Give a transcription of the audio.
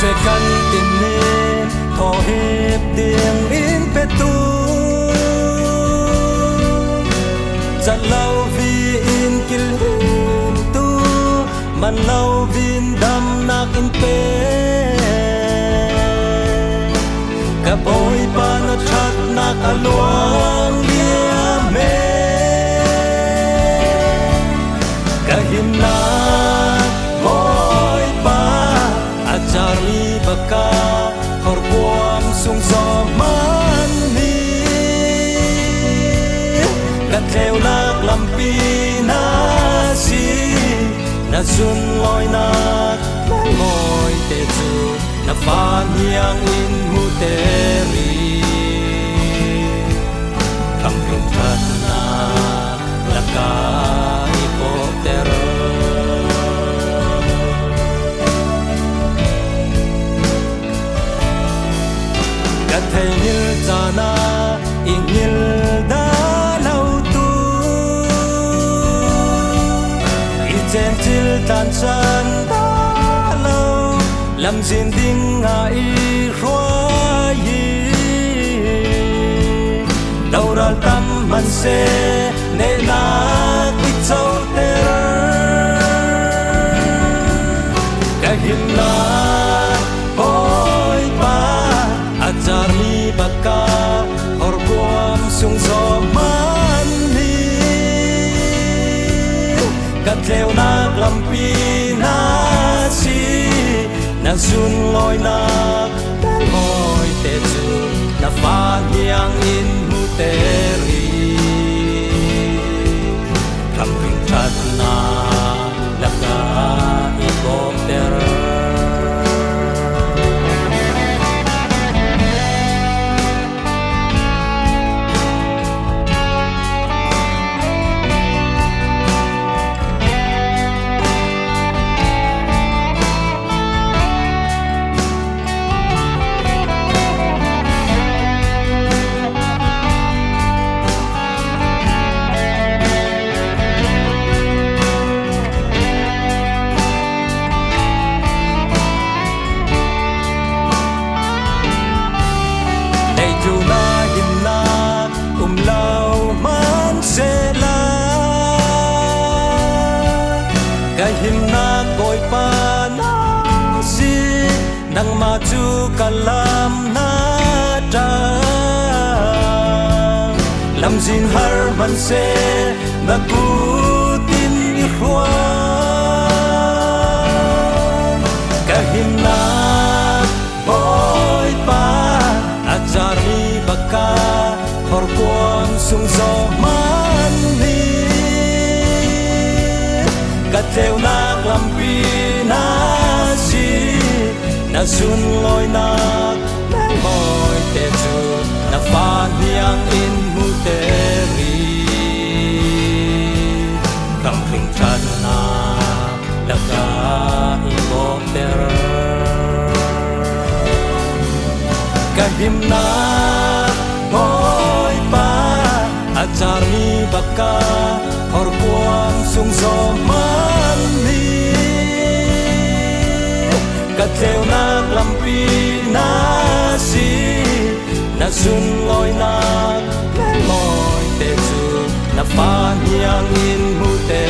sẽ căn tin nên thọ hiệp tiếng in pe tu giật lâu vì in kil in tu man lâu vin đam nak in pe cả bôi pa nó chặt nak aluang dia me cả him na bôi pa ajari baka hor buam sung gió man ni gạt theo lạc làm pi na si na sun loi na ngồi tê chu na pha niang in mu te ri kam rung that na la ka i po te ro gạt theo nil cha na in nil da lâu tu i chen til tan chan da lâu làm gìn tiếng ai khoa yi đâu ra tâm man se ne na ti châu te cái hin na boy pa ajari baka hor buam sung gió man ni cắt theo nak làm pi na si na sun loi nak ngồi te chu na pha niang in mu te ri kam hing that na la ka i bom te him na boy pa na si nang ma chu kalam na ta lam zin har man se na ku tin i khwa ka him na boy pa ajari baka hor kuam sung zo man ni cắt theo nak làm pi na si na sun loi nak môi te chu na pha niang in mu te ri kam hring chan na la ka i bom te ka him na môi pa ajari baka hor buam sung gió man ni cắt theo nak làm pi na si na sun loi nak ngồi te chu na pha niang in mu te